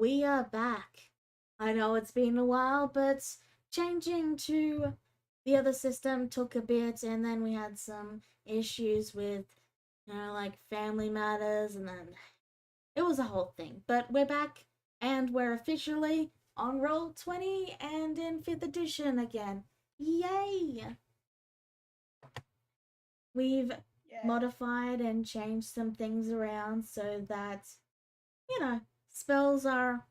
we are back. I know it's been a while, but changing to the other system took a bit, and then we had some issues with, like family matters, and then it was a whole thing. But we're back, and we're officially on Roll20 and in 5th edition again. Yay! We've modified and changed some things around so that, spells are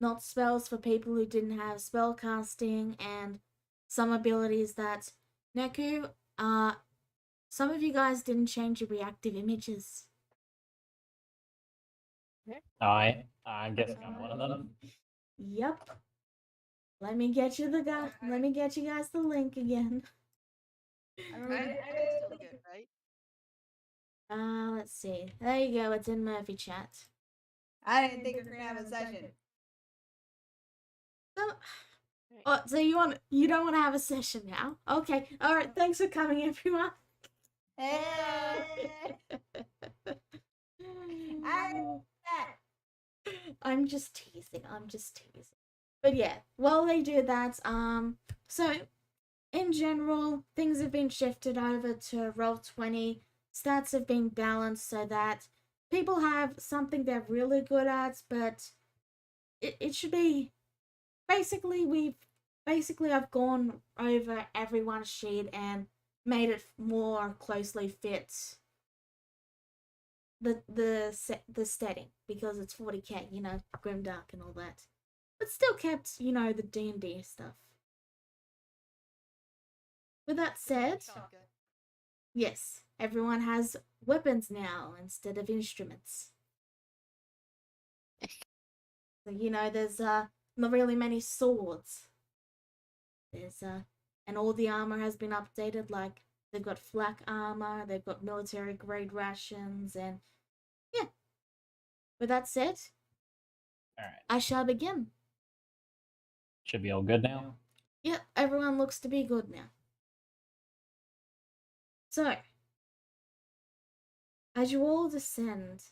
not spells for people who didn't have spell casting, and some abilities that Neku, some of you guys didn't change your reactive images. I'm guessing I'm one of them. Yep. Let me get you guys the link again. I mean, it's still good, right? Let's see. There you go. It's in Murphy chat. I didn't think we were gonna have a session. So you don't want to have a session now? Okay. All right. Thanks for coming, everyone. I'm just teasing. But yeah, while they do that, so in general, things have been shifted over to Roll20. Stats have been balanced so that people have something they're really good at, but it should be basically I've gone over everyone's sheet and made it more closely fit the setting, because it's 40k, grimdark and all that, but still kept, the D&D stuff. With that said, yes, everyone has weapons now instead of instruments. So, there's not really many swords. There's and all the armor has been updated, like they've got flak armor, they've got military grade rations, and yeah. With that said, all right, I shall begin. Should be all good now? Yep, everyone looks to be good now. So, as you all descend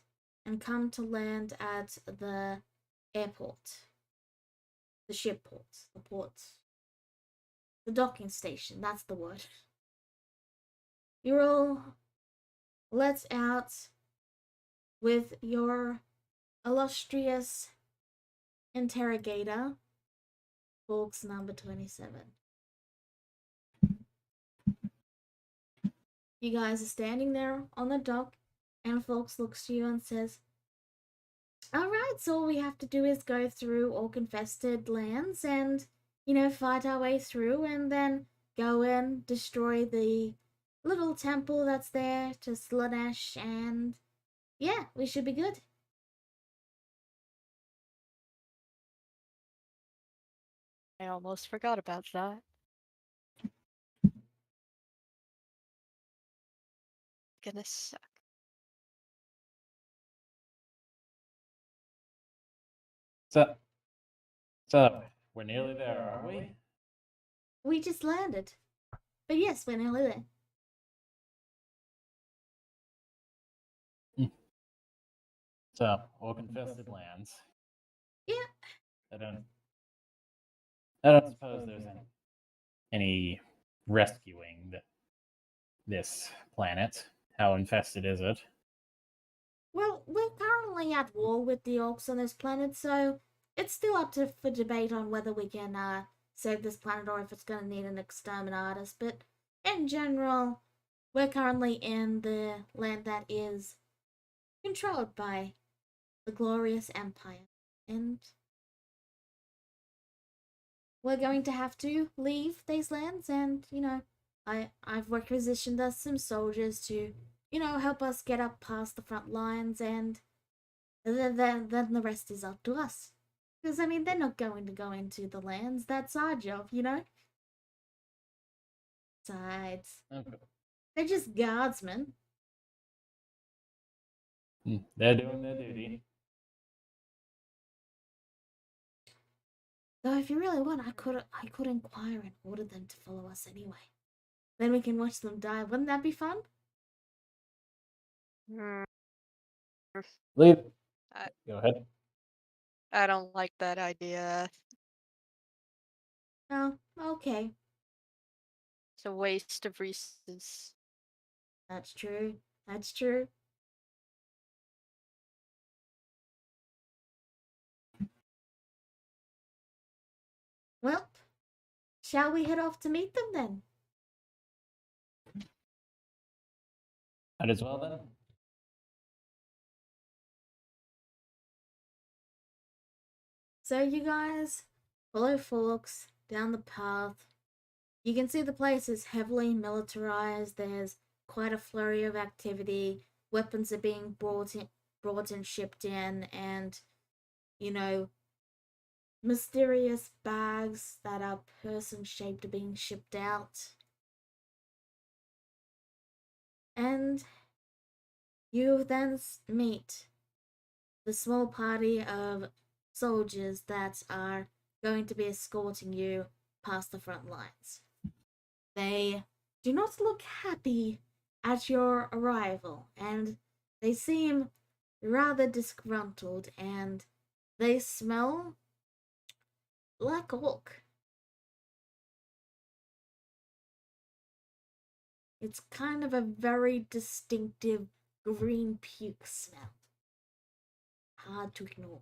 and come to land at the airport, the ship port, the port, the docking station, that's the word. You're all let out with your illustrious interrogator, Folks number 27. You guys are standing there on the dock, and Folks looks to you and says, alright, so all we have to do is go through orc-infested lands and, fight our way through, and then go in, destroy the little temple that's there to Slaanesh, and yeah, we should be good. I almost forgot about that. Gonna suck. So, we're nearly there, are we? We just landed. But yes, we're nearly there. So, orc-infested lands. Yeah. I don't suppose there's any rescuing this planet. How infested is it? Well, we're currently at war with the orcs on this planet, so it's still up for debate on whether we can save this planet or if it's going to need an exterminatus. But in general, we're currently in the land that is controlled by the glorious empire, and we're going to have to leave these lands, and I've requisitioned us some soldiers to help us get up past the front lines, and then the rest is up to us, because they're not going to go into the lands. That's our job. Besides, Okay. they're just guardsmen. They're doing their duty. Though if you really want, I could inquire and order them to follow us anyway. Then we can watch them die. Wouldn't that be fun? Leave. Go ahead. I don't like that idea. Oh, okay. It's a waste of resources. That's true. That's true. Well, shall we head off to meet them then? Might as well then. So you guys follow Forks down the path. You can see the place is heavily militarized. There's quite a flurry of activity. Weapons are being brought and shipped in, and you know, mysterious bags that are person-shaped are being shipped out. And you then meet the small party of soldiers that are going to be escorting you past the front lines. They do not look happy at your arrival, and they seem rather disgruntled, and they smell like orc. It's kind of a very distinctive green puke smell. Hard to ignore.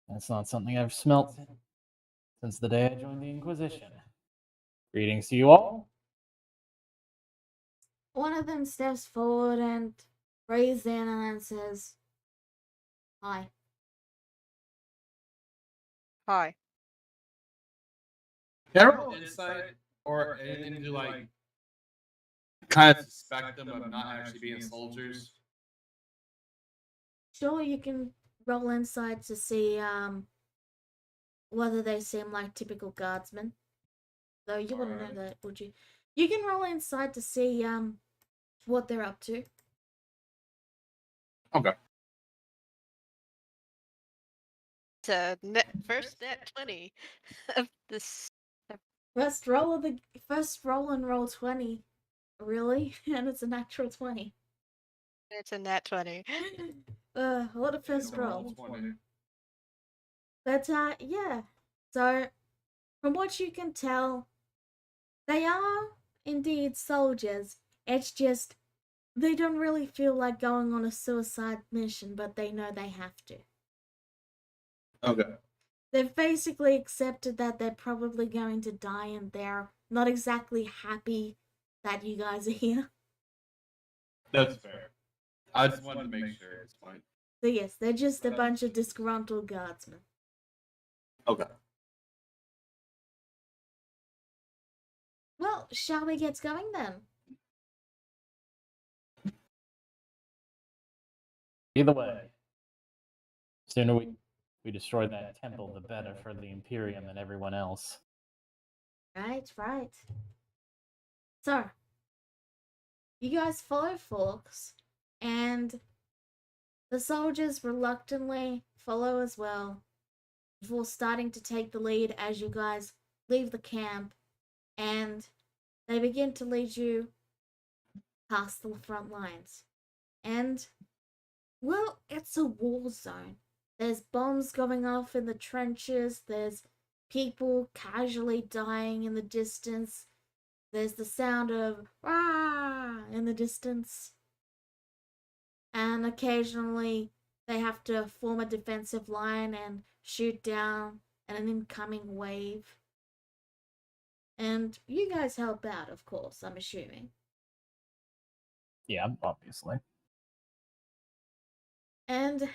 That's not something I've smelt since the day I joined the Inquisition. Greetings to you all. One of them steps forward and raises in and then says, "Hi." Hi. Can I roll insight or anything to like kind of suspect them of not actually being soldiers? Sure, you can roll inside to see whether they seem like typical guardsmen. Though you wouldn't know Alright. that, would you? You can roll inside to see what they're up to. Okay. It's a first net 20 of this. First roll and roll 20. Really? And it's a natural 20. It's a nat 20. What a first Yeah, roll. 20. But yeah. So from what you can tell, they are indeed soldiers. It's just they don't really feel like going on a suicide mission, but they know they have to. Okay. They've basically accepted that they're probably going to die and they're not exactly happy that you guys are here. That's fair. I just wanted to make sure at this point. So yes, they're just a bunch of disgruntled guardsmen. Okay. Well, shall we get going then? Either way, sooner we destroy that temple, the better for the Imperium and everyone else. Right. So, you guys follow Forks, and the soldiers reluctantly follow as well, before starting to take the lead as you guys leave the camp, and they begin to lead you past the front lines. And, well, it's a war zone. There's bombs going off in the trenches, there's people casually dying in the distance, there's the sound of "rah" in the distance, and occasionally they have to form a defensive line and shoot down an incoming wave. And you guys help out, of course, I'm assuming. Yeah, obviously. And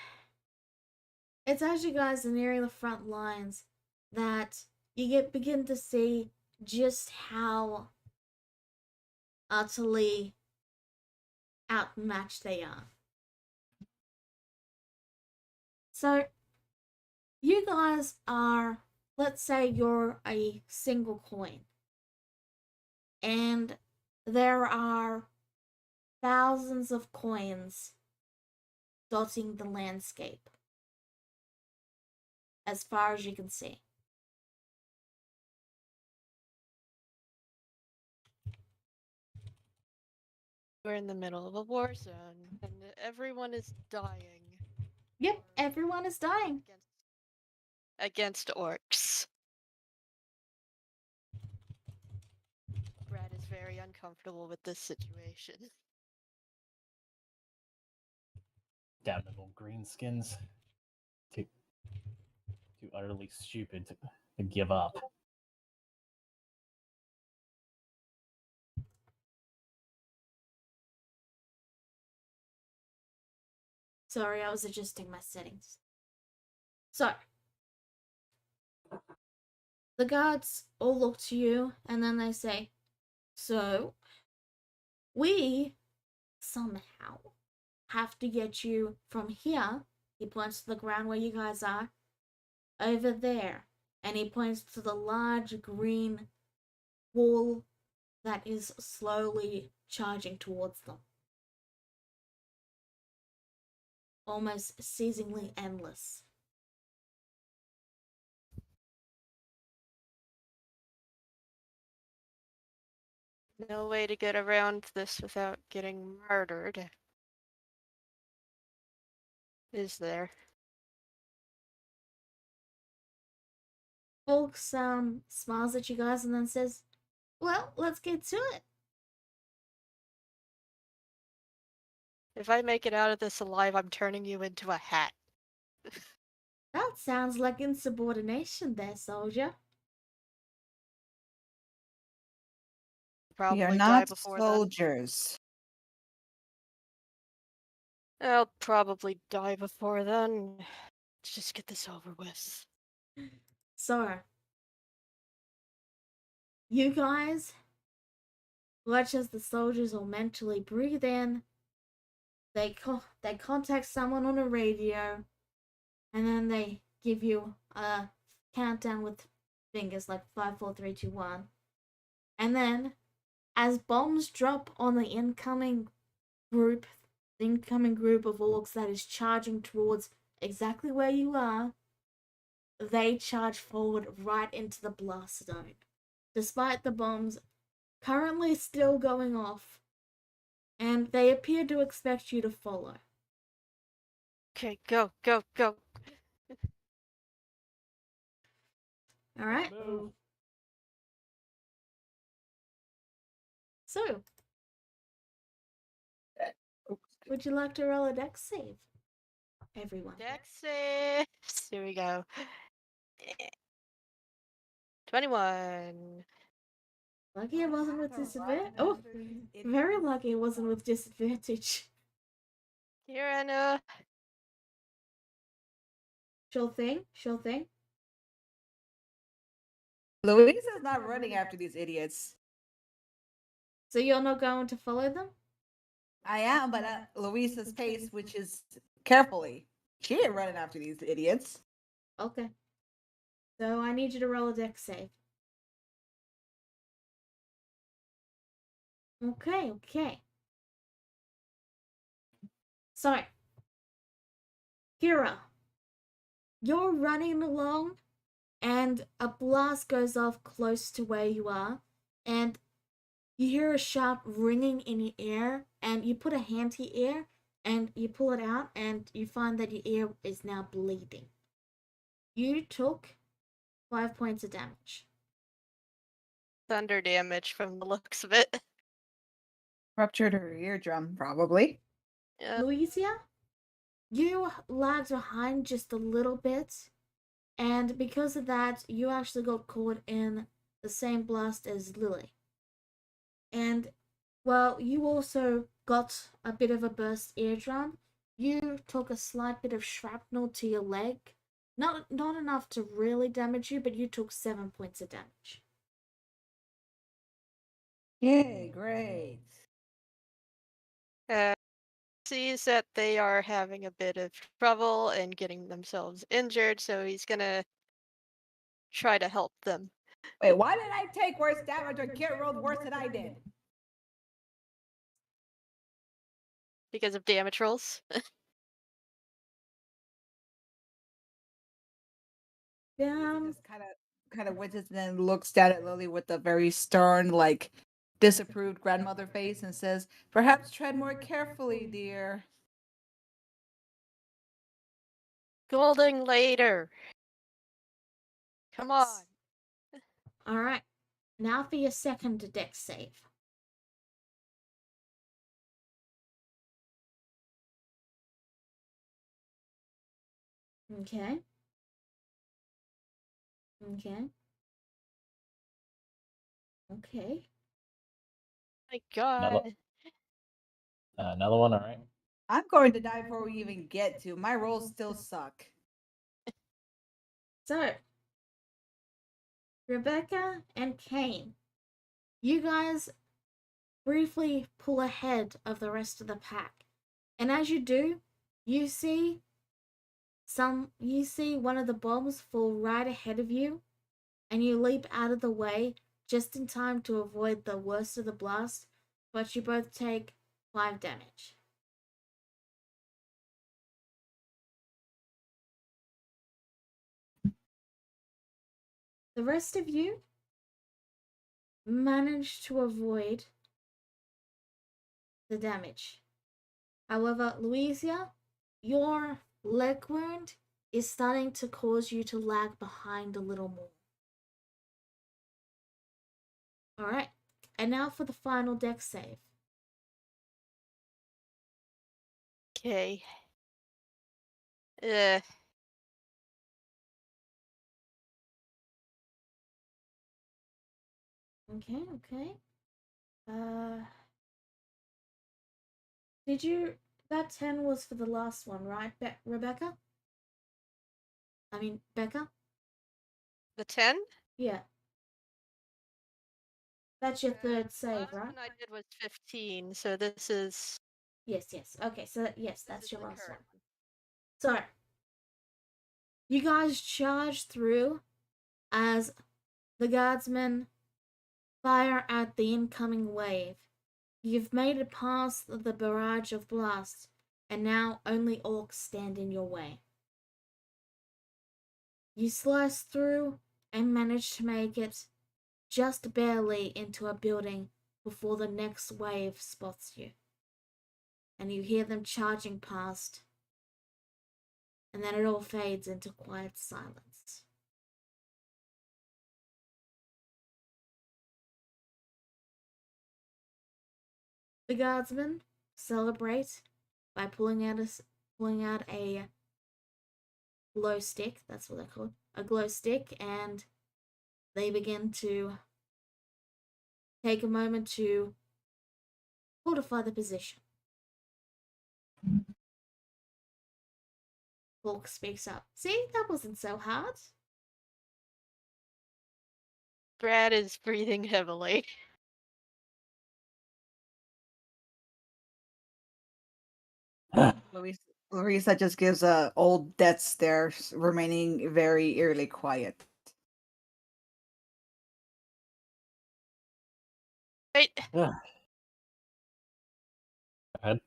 it's as you guys are nearing the front lines that you begin to see just how utterly outmatched they are. So, you guys are, let's say you're a single coin, and there are thousands of coins dotting the landscape as far as you can see. We're in the middle of a war zone, and everyone is dying. Yep, everyone is dying. Against orcs. Brad is very uncomfortable with this situation. Damnable greenskins. Too utterly stupid to give up. Sorry, I was adjusting my settings. So, the guards all look to you and then they say, so, we somehow have to get you from here. He points to the ground where you guys are, over there. And he points to the large green wall that is slowly charging towards them. Almost seemingly endless. No way to get around this without getting murdered. Is there? Folks smiles at you guys and then says, well, let's get to it. If I make it out of this alive, I'm turning you into a hat. That sounds like insubordination there, soldier. Probably We are die not before then. soldiers. I'll probably die before then. Let's just get this over with. So, you guys watch as the soldiers all mentally breathe in. They contact someone on a radio, and then they give you a countdown with fingers like 5, 4, 3, 2, 1. And then, as bombs drop on the incoming group of orcs that is charging towards exactly where you are, they charge forward right into the blast zone. Despite the bombs currently still going off, and they appear to expect you to follow. Okay, go, go, go. Alright? Move. So, would you like to roll a dex save? Everyone. Dex saves. Here we go. 21. Lucky it wasn't with disadvantage. Oh, very lucky it wasn't with disadvantage. Kieran, Sure thing, sure thing. Louise is not running after these idiots. So you're not going to follow them? I am, but at Louisa's pace, which is carefully. She ain't running after these idiots. Okay. So I need you to roll a dex save. Okay. So, Kira, you're running along, and a blast goes off close to where you are, and you hear a sharp ringing in your ear, and you put a hand to your ear, and you pull it out, and you find that your ear is now bleeding. You took 5 points of damage. thunder damage from the looks of it. Ruptured her eardrum, probably. Louisa, you lagged behind just a little bit, and because of that, you actually got caught in the same blast as Lily. And, well, you also got a bit of a burst eardrum. You took a slight bit of shrapnel to your leg. Not enough to really damage you, but you took 7 points of damage. Yay, great. Sees that they are having a bit of trouble and getting themselves injured, so he's gonna try to help them. Wait, why did I take worse damage or Kit rolled worse than I did? Because of damage rolls. Yeah. Just kind of winces and then looks down at Lily with a very stern, like, disapproved grandmother face and says, "Perhaps tread more carefully, dear." Scolding later. Come on. All right. Now for your second dex save. Okay. Okay. Okay. My God. Another one, all right. I'm going to die before we even get to. My rolls still suck. So, Rebecca and Kane, you guys briefly pull ahead of the rest of the pack. And as you do, you see one of the bombs fall right ahead of you, and you leap out of the way just in time to avoid the worst of the blast, but you both take 5 damage. The rest of you manage to avoid the damage. However, Louisa, your leg wound is starting to cause you to lag behind a little more. Alright, and now for the final dex save. Okay. Okay. That 10 was for the last one, right, Rebecca? I mean, Becca? The 10? Yeah. That's your third The save, last right? one I did was 15, so this is. Yes. Okay, so yes, This that's is your the last one. current So, you guys charge through as the guardsmen fire at the incoming wave. You've made it past the barrage of blasts, and now only orcs stand in your way. You slice through and manage to make it just barely into a building before the next wave spots you. And you hear them charging past, and then it all fades into quiet silence. The guardsmen celebrate by pulling out a glow stick. That's what they're called, a glow stick, and they begin to take a moment to fortify the position. Hawk speaks up. See, that wasn't so hard. Brad is breathing heavily. Larissa just gives a old death stare, remaining very eerily quiet. Right. Go ahead.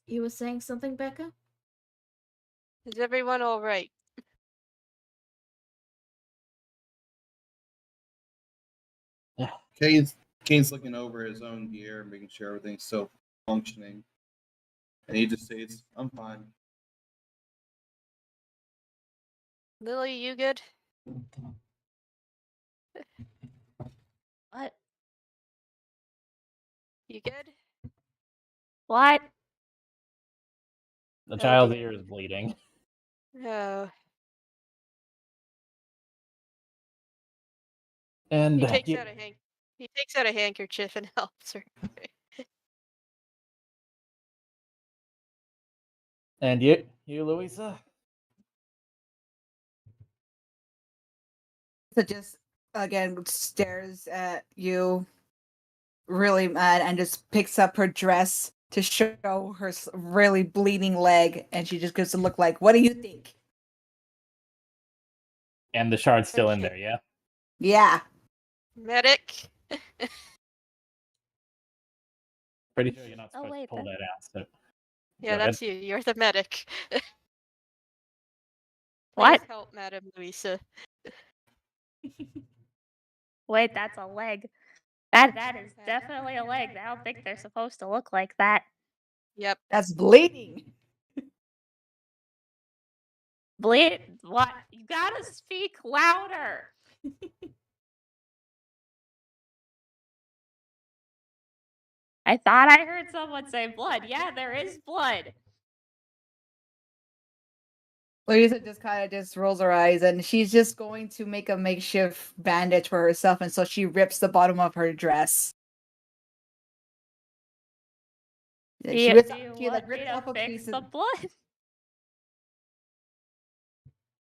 You were saying something, Becca? Is everyone all right? Kane's looking over his own gear, making sure everything's still functioning, and he just says, "I'm fine." Lily, you good? What? You good? What? The Oh, child's dear. ear is bleeding. Oh. And He takes out a handkerchief and helps her. and you, Louisa? So just again stares at you, really mad, and just picks up her dress to show her really bleeding leg, and she just gives a look like, "What do you think?" And the shard's still in Okay. there, yeah? Yeah. Medic. Pretty sure you're not Oh, supposed to wait, pull that- that out, so Yeah, Go that's you. You're the medic. What? Please help Madame Louisa. Wait, that's a leg. That is definitely a leg. I don't think they're supposed to look like that. Yep. That's bleeding. Bleed? What? You gotta speak louder. I thought I heard someone say blood. Yeah, there is blood. Louisa just kind of just rolls her eyes, and she's just going to make a makeshift bandage for herself, and so she rips the bottom of her dress. Do She you, rips, do you she like want me rips to off a fix piece the of. blood?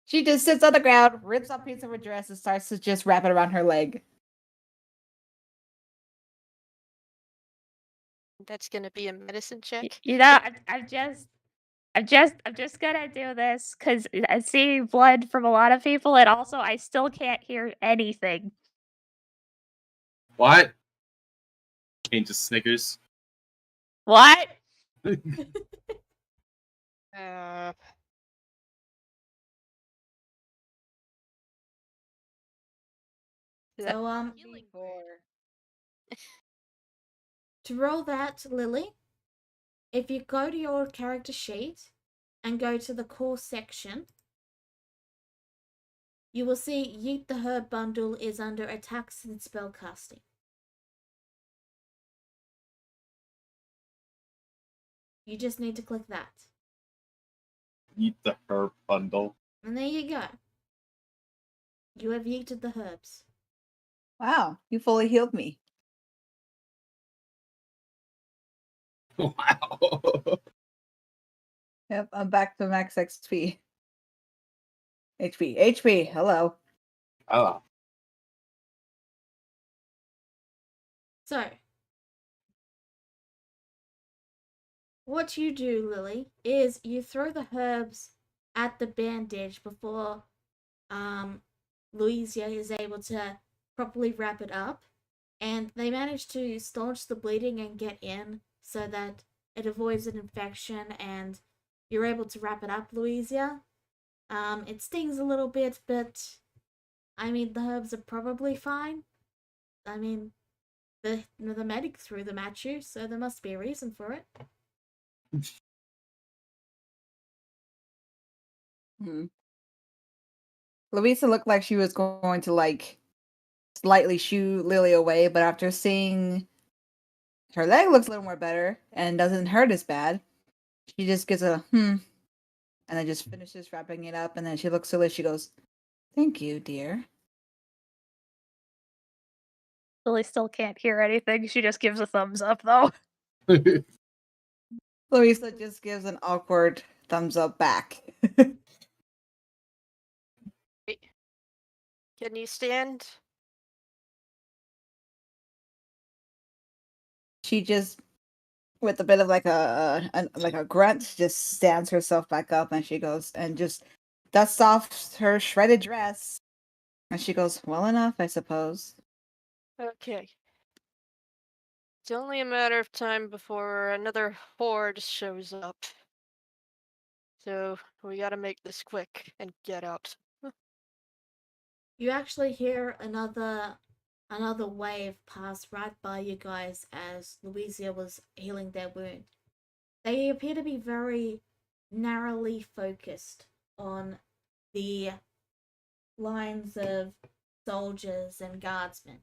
She just sits on the ground, rips off a piece of her dress, and starts to just wrap it around her leg. That's gonna be a medicine check. You know, I'm just gonna do this because I see blood from a lot of people, and also I still can't hear anything. What? Ain't just Snickers. What? Uh, is that So healing to roll that, Lily, if you go to your character sheet and go to the core section, you will see Yeet the Herb bundle is under attacks and spellcasting. You just need to click that. Eat the herb bundle. And there you go. You have yeeted the herbs. Wow, you fully healed me. Wow. Yep, I'm back to max XP. HP, hello. Oh. So, what you do, Lily, is you throw the herbs at the bandage before Louisa is able to properly wrap it up, and they manage to staunch the bleeding and get in so that it avoids an infection, and you're able to wrap it up, Louisa. It stings a little bit, but I mean the herbs are probably fine. I mean, the medic threw them at you, so there must be a reason for it. Louisa looked like she was going to like slightly shoo Lily away, but after seeing her leg looks a little more better and doesn't hurt as bad, she just gives a and then just finishes wrapping it up, and then she looks to Liz, she goes, "Thank you, dear." Lily still can't hear anything. She just gives a thumbs up, though. Louisa just gives an awkward thumbs up back. Can you stand? She just, with a bit of like a grunt, just stands herself back up, and she goes and just dusts off her shredded dress, and she goes, "Well enough, I suppose." Okay. It's only a matter of time before another horde shows up. So we gotta make this quick and get out. You actually hear another wave pass right by you guys as Louisa was healing their wound. They appear to be very narrowly focused on the lines of soldiers and guardsmen.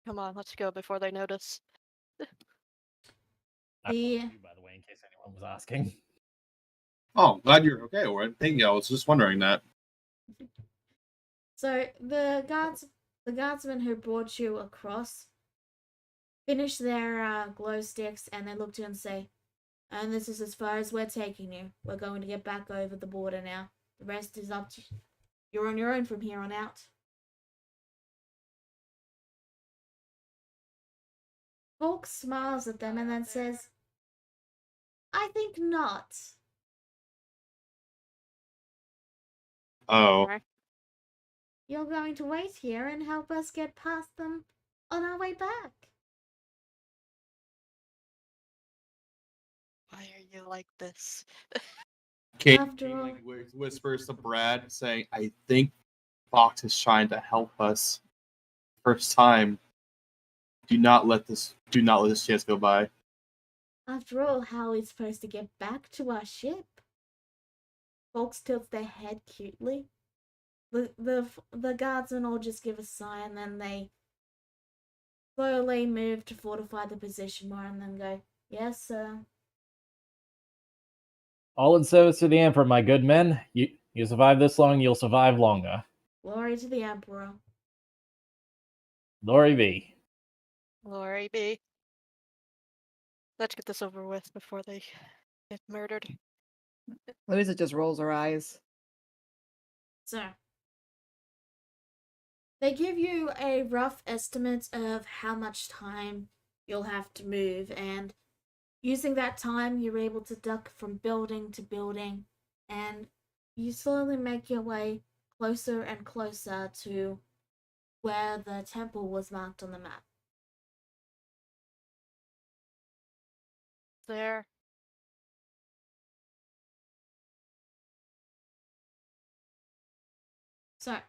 Come on, let's go before they notice. I The- followed you, by the way, in case anyone was asking. Oh, glad you're okay, Oren. Thank you. I was just wondering that. So the guardsmen who brought you across finish their glow sticks, and they look to you and say, "And this is as far as we're taking you. We're going to get back over the border now. The rest is up to you. You're on your own from here on out." Hawk smiles at them and then says, "I think not." Oh. You're going to wait here and help us get past them on our way back. Why are you like this? Kate After all, like, whispers to Brad, saying, "I think Fox is trying to help us. First time. Do not let this chance go by." after all, how are we supposed to get back to our ship? Folks tilts their head cutely. The guardsmen all just give a sigh and then they slowly move to fortify the position more and then go, "Yes, sir." All in service to the Emperor, my good men. You survive this long, you'll survive longer. Glory to the Emperor. Glory be. Glory be. Let's get this over with before they get murdered. Louisa just rolls her eyes. So, they give you a rough estimate of how much time you'll have to move, and using that time, you're able to duck from building to building, and you slowly make your way closer and closer to where the temple was marked on the map. There. So,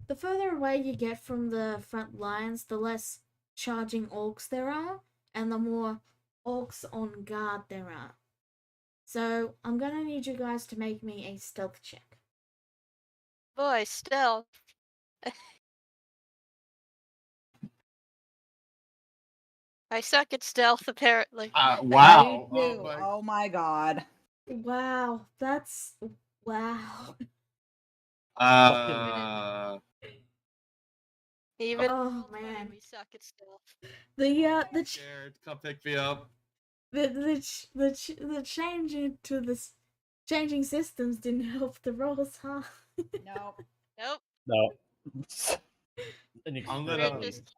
the further away you get from the front lines, the less charging orcs there are, and the more orcs on guard there are. So, I'm gonna need you guys to make me a stealth check. Boy, stealth. I suck at stealth, apparently. Wow. I do. Oh my god. Wow, that's. Wow. Even Oh, when man. we suck at stealth. The Scared. Come pick me up. change into this changing systems didn't help the rolls, huh? Nope. Nope. No. I'm We're gonna. just-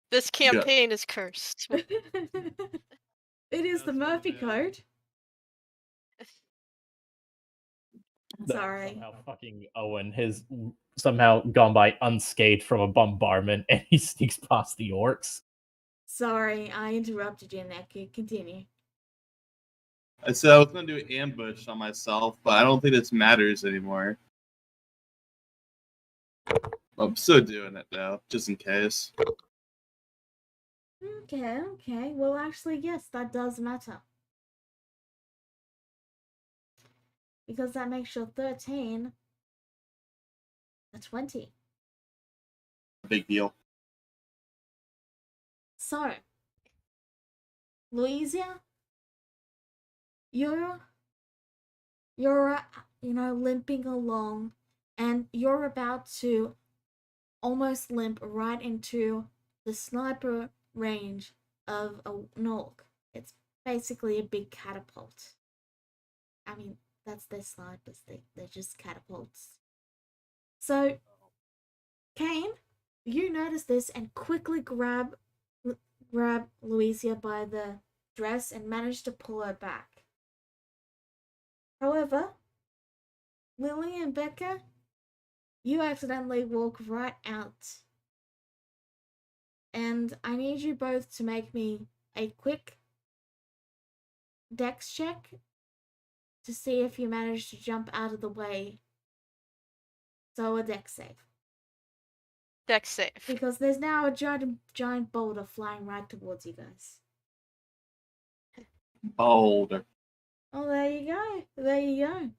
This campaign is cursed. It is the That's what Murphy it is. code. No, Sorry. Somehow fucking Owen has somehow gone by unscathed from a bombardment and he sneaks past the orcs. Sorry, I interrupted you in that. Continue. I said I was gonna do an ambush on myself, but I don't think this matters anymore. I'm still doing it though, just in case. Okay. Well, actually, yes, that does matter. Because that makes your 13 a 20. Big deal. So, Louisa, you're limping along, and you're about to almost limp right into the sniper range of an orc. It's basically a big catapult. I mean, that's their snipers. They're just catapults. So, Kane, you notice this and quickly grab Louisa by the dress and manage to pull her back. However, Lily and Becca, you accidentally walk right out. And I need you both to make me a quick dex check to see if you manage to jump out of the way. So a dex save. Dex save. Because there's now a giant boulder flying right towards you guys. Boulder. Oh, there you go. There you go.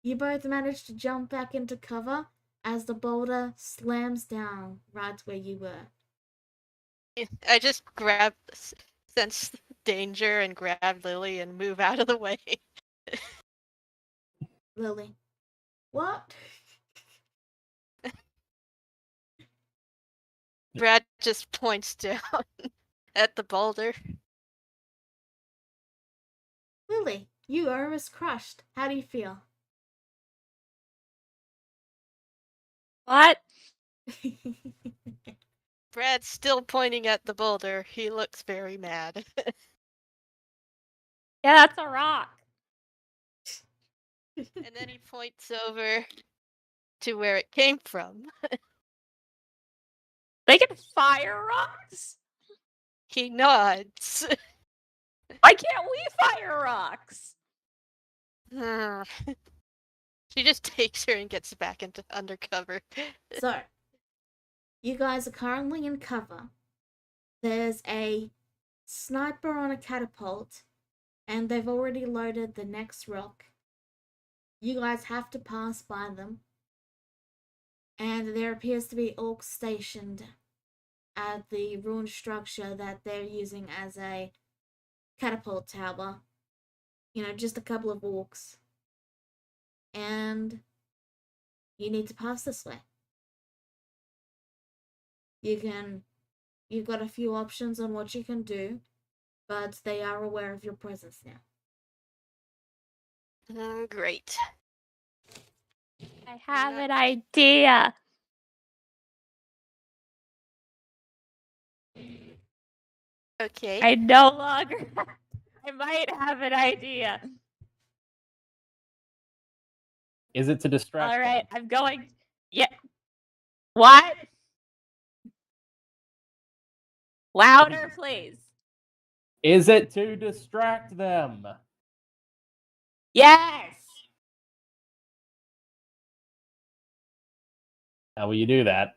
You both managed to jump back into cover as the boulder slams down right where you were. I just grab, sense danger, and grab Lily and move out of the way. Lily. What? Brad just points down at the boulder. Lily, you are almost crushed. How do you feel? What? Brad's still pointing at the boulder. He looks very mad. Yeah, that's a rock. And then he points over to where it came from. They can fire rocks? He nods. Why can't we fire rocks? She just takes her and gets back into undercover. So, you guys are currently in cover. There's a sniper on a catapult, and they've already loaded the next rock. You guys have to pass by them. And there appears to be orcs stationed at the ruined structure that they're using as a catapult tower. You know, just a couple of orcs. And you need to pass this way. You've got a few options on what you can do, but they are aware of your presence now. Great. I have an idea. Okay. I no longer. I might have an idea. Is it to distract? All right, them? I'm going. Yeah. What? Louder, please. Is it to distract them? Yes. How will you do that?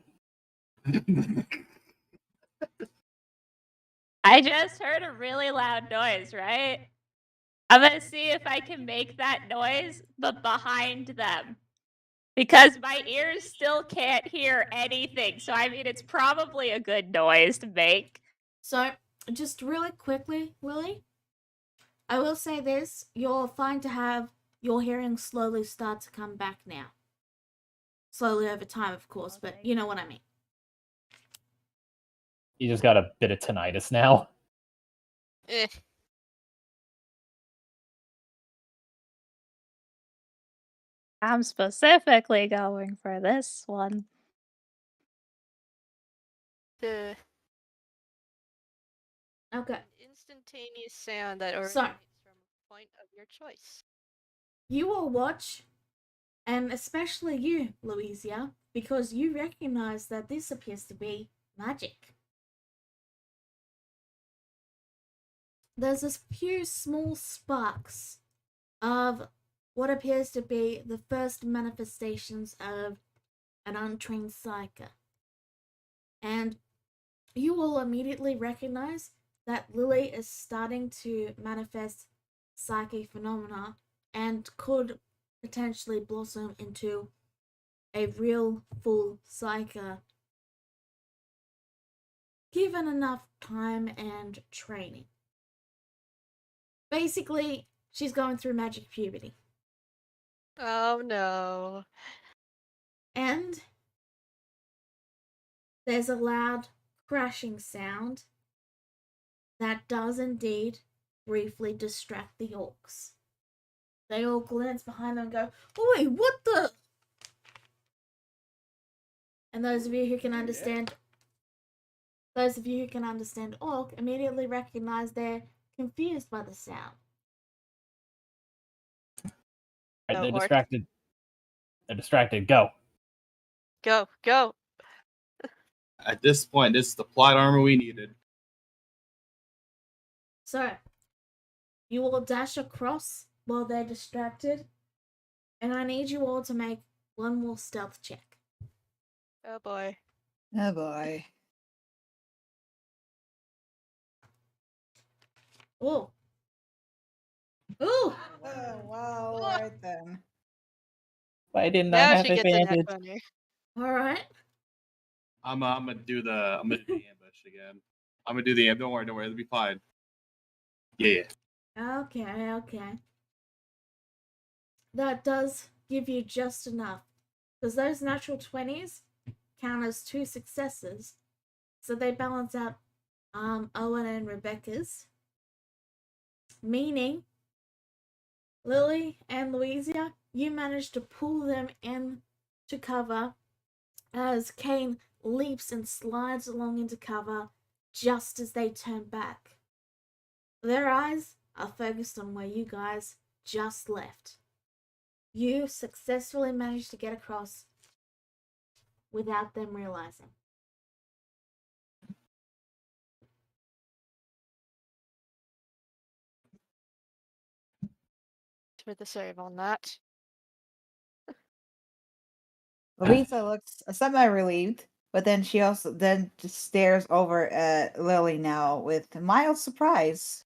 I just heard a really loud noise, right? I'm gonna see if I can make that noise, but behind them. Because my ears still can't hear anything. So, I mean, it's probably a good noise to make. So, just really quickly, Lily, I will say this. You're fine to have your hearing slowly start to come back now. Slowly over time, of course, but you know what I mean. You just got a bit of tinnitus now. Eh. I'm specifically going for this one. The Okay. instantaneous sound that originates So- from a point of your choice. You will watch, and especially you, Louisia, because you recognize that this appears to be magic. There's a few small sparks of what appears to be the first manifestations of an untrained psyker. And you will immediately recognize that Lily is starting to manifest psychic phenomena and could potentially blossom into a real full psyker given enough time and training. Basically, she's going through magic puberty. Oh no. And there's a loud crashing sound that does indeed briefly distract the orcs. They all glance behind them and go, "Oi, what the?" And those of you who can understand orc immediately recognize they're confused by the sound. Right, No, they're orc. distracted. They're distracted. Go. Go, go. At this point, this is the plot armor we needed. So, you all dash across while they're distracted, and I need you all to make one more stealth check. Oh boy. Oh boy. Ooh. Ooh! Oh wow, Oh. alright then. Why didn't I Now have she gets a advantage? net bunny. Alright. I'm gonna do the ambush again. I'm gonna do the ambush. Don't worry, it'll be fine. Yeah. Okay. That does give you just enough. Because those natural 20s count as 2 successes. So they balance out Owen and Rebecca's. Meaning, Lily and Louisia, you managed to pull them in to cover as Kane leaps and slides along into cover just as they turn back. Their eyes are focused on where you guys just left. You successfully managed to get across without them realizing. with the save on that. Louisa looks semi-relieved, but then she also then just stares over at Lily now with mild surprise.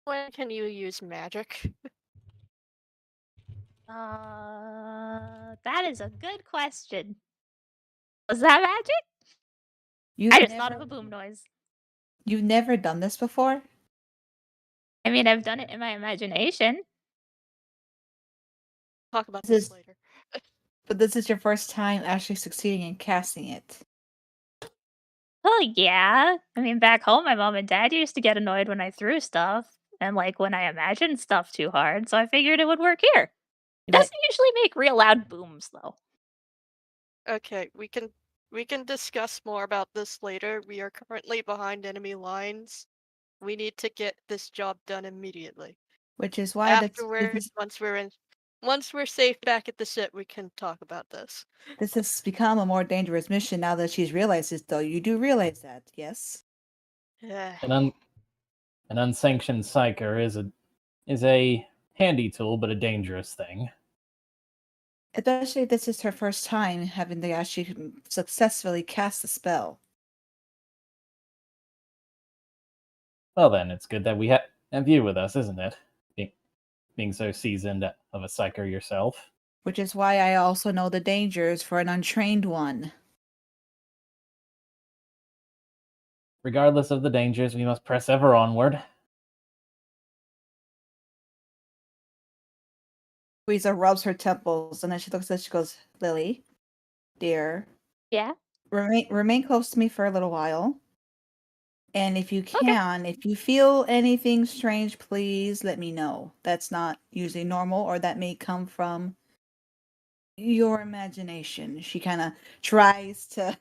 When can you use magic? That is a good question. Was that magic? You've I just thought never, of a boom noise. you've never done this before? I mean, I've done it in my imagination. Talk about This this is- later. But this is your first time actually succeeding in casting it. Oh yeah. I mean, back home, my mom and dad used to get annoyed when I threw stuff and like when I imagined stuff too hard, so I figured it would work here. It You might- doesn't usually make real loud booms though. Okay, we can discuss more about this later. We are currently behind enemy lines. We need to get this job done immediately. Which is why Afterwards, once we're safe back at the ship, we can talk about this. this has become a more dangerous mission now that she's realized this, though. You do realize that, yes? An unsanctioned psyker is a handy tool, but a dangerous thing. Especially if this is her first time having to actually successfully cast the spell. Well, then, it's good that we have you with us, isn't it? Being so seasoned of a psyker yourself. Which is why I also know the dangers for an untrained one. Regardless of the dangers, we must press ever onward. Louisa rubs her temples and then she looks at she goes, Lily, dear, Yeah. remain close to me for a little while. And if you can, if you feel anything strange, please let me know. That's not usually normal, or that may come from your imagination. She kind of tries to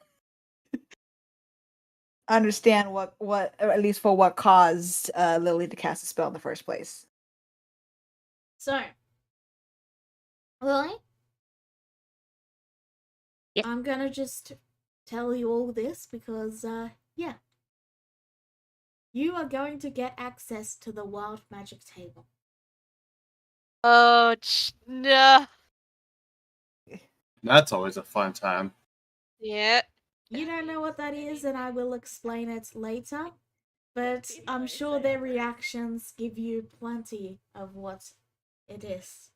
understand what, or at least for what caused Lily to cast a spell in the first place. So, Lily? Yes. I'm gonna just tell you all this because, yeah. You are going to get access to the wild magic table. Oh, no. That's always a fun time. Yeah. You don't know what that is, and I will explain it later. But I'm sure their reactions give you plenty of what it is.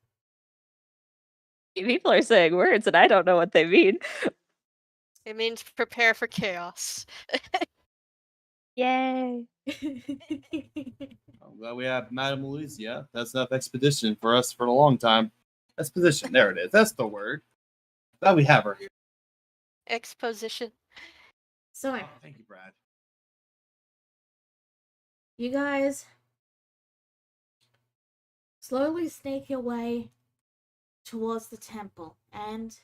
People are saying words and I don't know what they mean. It means prepare for chaos. Yay. I'm glad we have Madame Louisa. That's enough expedition for us for a long time. Exposition, there it is. That's the word. Glad we have her here. Exposition. So, Oh, thank you, Brad. you guys slowly sneak your way towards the temple, and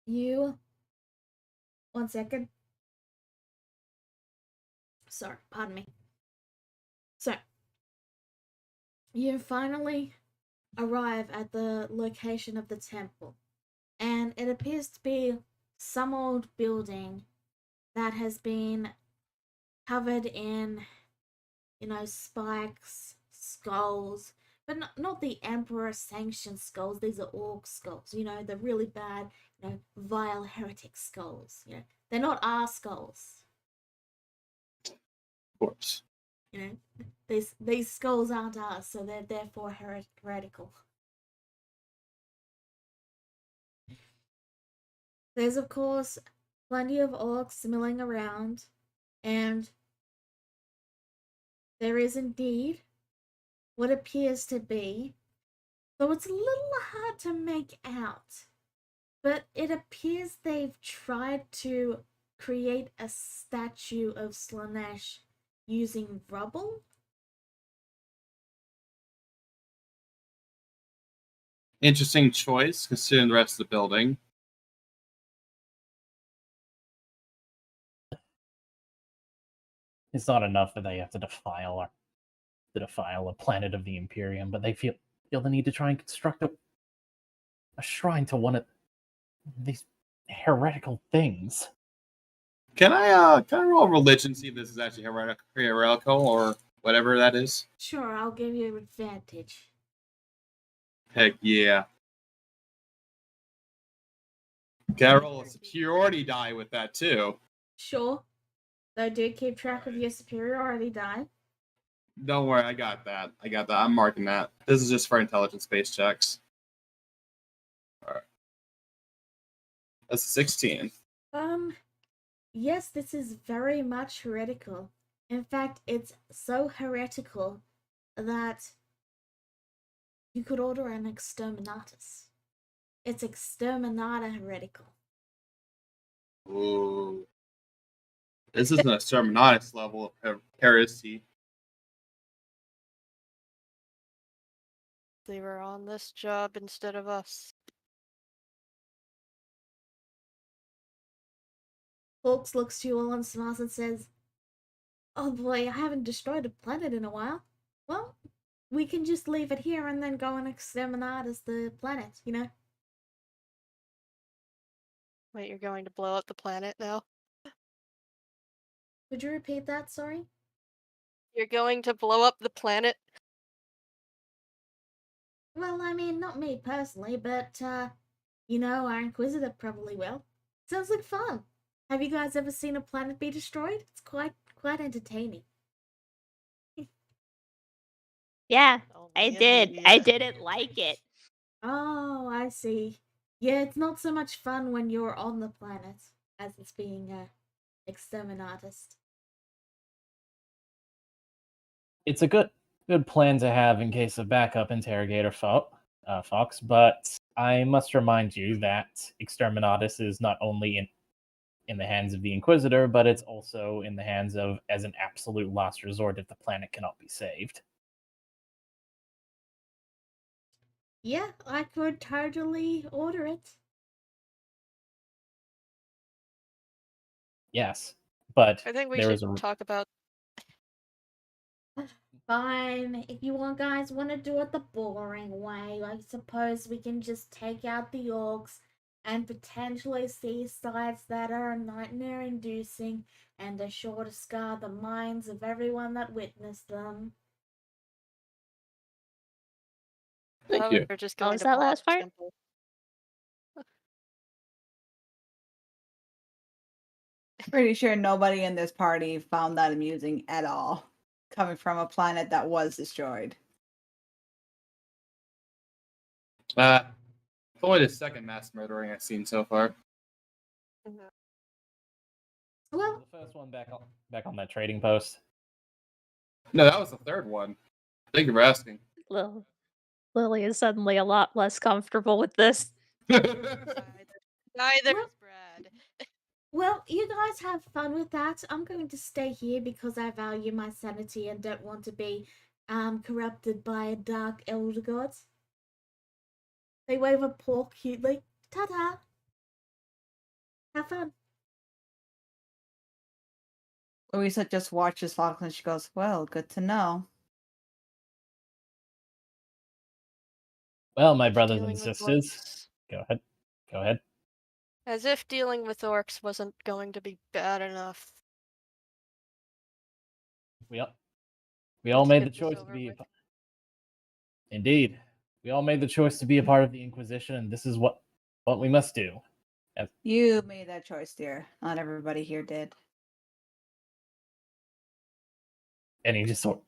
you... One second. Sorry, pardon me. So, you finally arrive at the location of the temple, and it appears to be some old building that has been covered in, spikes, skulls, but not the Emperor sanctioned skulls. These are orc skulls, the really bad, vile heretic skulls. They're not our skulls. Of course. These skulls aren't ours, so they're therefore heretical. There's, of course, plenty of orcs milling around, and there is indeed what appears to be, though it's a little hard to make out, but it appears they've tried to create a statue of Slanesh using rubble. Interesting choice, considering the rest of the building. It's not enough that they have to defile a planet of the Imperium, but they feel the need to try and construct a shrine to one of these heretical things. Can I roll religion, see if this is actually heretical or whatever that is? Sure, I'll give you advantage. Heck yeah. Can I roll a superiority die with that too? Sure. Though do keep track of your superiority die. Don't worry, I got that. I'm marking that. This is just for intelligence-based checks. Alright. That's a 16. Yes, this is very much heretical. In fact, it's so heretical that you could order an exterminatus. It's exterminata heretical. Ooh. This is an exterminatus level of heresy. They were on this job instead of us. Hawks looks to you all and smiles and says, "Oh boy, I haven't destroyed a planet in a while. Well, we can just leave it here and then go and exterminatus the planet, you know?" Wait, you're going to blow up the planet now? Would you repeat that, sorry? You're going to blow up the planet? Well, I mean, not me personally, but, you know, our Inquisitor probably will. Sounds like fun. Have you guys ever seen a planet be destroyed? It's quite entertaining. Yeah, Only I in did. media. I didn't like it. Oh, I see. Yeah, it's not so much fun when you're on the planet as it's being exterminatus. It's a good plan to have in case of backup, Interrogator Fox, but I must remind you that Exterminatus is not only in the hands of the Inquisitor, but it's also in the hands of as an absolute last resort if the planet cannot be saved. Yeah, I could totally order it. Yes, but I think we there should is a talk about. Fine, if you guys want to do it the boring way, I suppose we can just take out the orcs and potentially see sights that are nightmare-inducing and are sure to scar the minds of everyone that witnessed them. Thank How you. we're just What going was to that blow up last the part? temple. Pretty sure nobody in this party found that amusing at all, coming from a planet that was destroyed. It's only the second mass murdering I've seen so far. Well, the first one back on that trading post. No, that was the third one. Thank you for asking. Lily is suddenly a lot less comfortable with this. Neither Well- is Brad. well, you guys have fun with that. I'm going to stay here because I value my sanity and don't want to be corrupted by a dark elder god. They wave a paw cutely. Ta-ta! Have fun. Louisa just watches Fox and she goes, "Well, good to know." Well, my brothers Dealing and with sisters, orcs. go ahead. As if dealing with orcs wasn't going to be bad enough. We all Let's made get the this choice to over be. with. Indeed, we all made the choice to be a part of the Inquisition, and this is what we must do. You made that choice, dear. Not everybody here did. And he just sort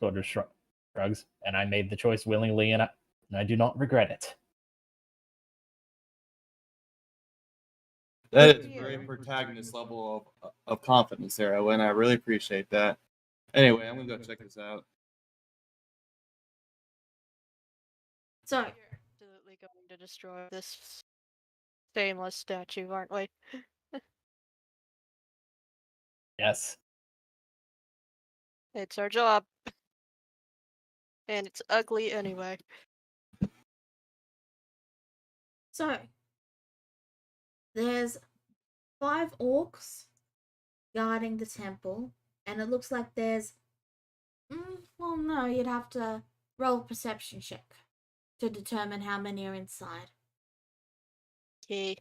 of shrugs. And I made the choice willingly, and I do not regret it. That Good is for very you. protagonist level of confidence there, Owen. I really appreciate that. Anyway, I'm gonna go check this out. So, We're absolutely going to destroy this shameless statue, aren't we? Yes. It's our job. And it's ugly anyway. so there's 5 orcs guarding the temple, and it looks like there's. Well, no, you'd have to roll a perception check to determine how many are inside. Okay.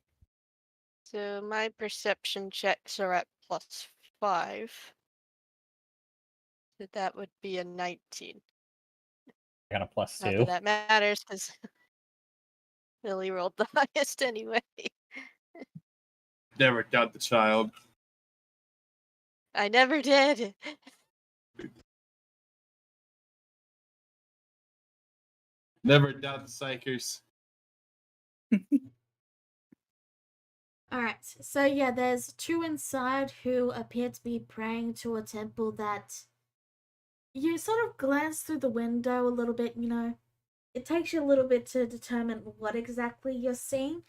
So my perception checks are at +5. So that would be a 19. I got a Not +2. that that matters, because Lily rolled the highest anyway. Never doubt the child. I never did. Never doubt the psychers. Alright, so yeah, there's two inside who appear to be praying to a temple that you sort of glance through the window a little bit, you know. It takes you a little bit to determine what exactly you're seeing,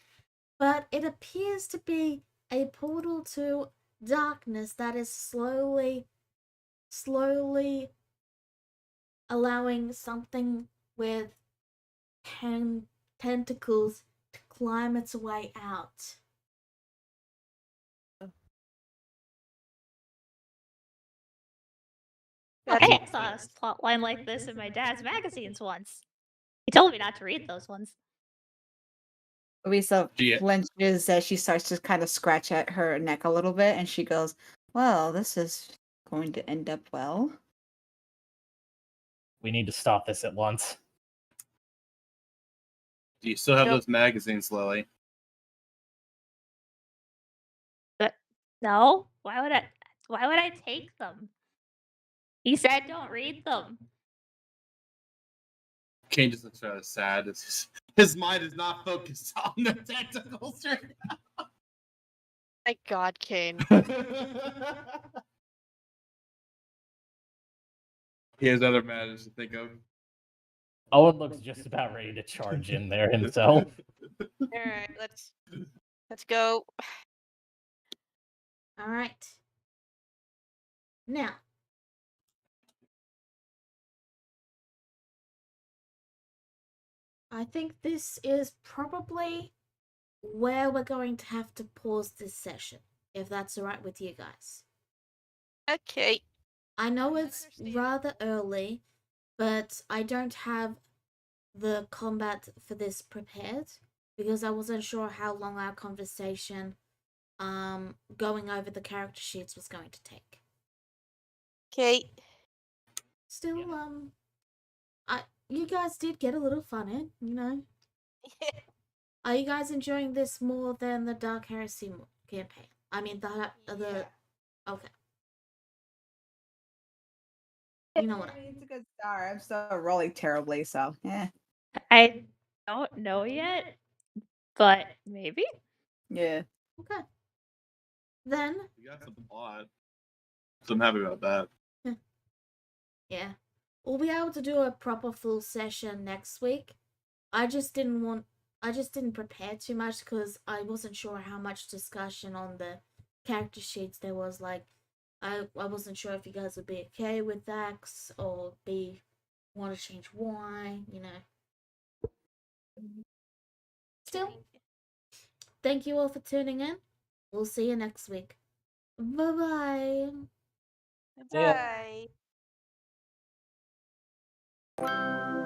but it appears to be a portal to darkness that is slowly allowing something with tentacles to climb its way out. That's I saw a plot line like this in my dad's magazines once. He told me not to read those ones. Louisa Yeah. flinches as she starts to kind of scratch at her neck a little bit, and she goes, "Well, this is going to end up well." We need to stop this at once. Do you still have Nope. those magazines, Lily? But no, why would I take them? He said don't read them. Kane just looks rather sad. His mind is not focused on the tentacles right Thank God, Kane. now. He has other matters to think of. Owen looks just about ready to charge in there himself. Alright, let's go. Alright. Now, I think this is probably where we're going to have to pause this session, if that's alright with you guys. Okay. I know I it's understand. rather early, but I don't have the combat for this prepared because I wasn't sure how long our conversation going over the character sheets was going to take. Okay. Still, you guys did get a little fun in, you know. Are you guys enjoying this more than the Dark Heresy campaign? I mean, the okay. You know what? I mean, it's a good start. I'm still rolling terribly, so yeah. I don't know yet, but maybe. Yeah. Okay. Then, You got some plot. So I'm happy about that. yeah, we'll be able to do a proper full session next week. I just didn't prepare too much because I wasn't sure how much discussion on the character sheets there was. Like, I wasn't sure if you guys would be okay with X or want to change Y, you know. Still, thank you all for tuning in. We'll see you next week. Bye bye. See ya. Bye.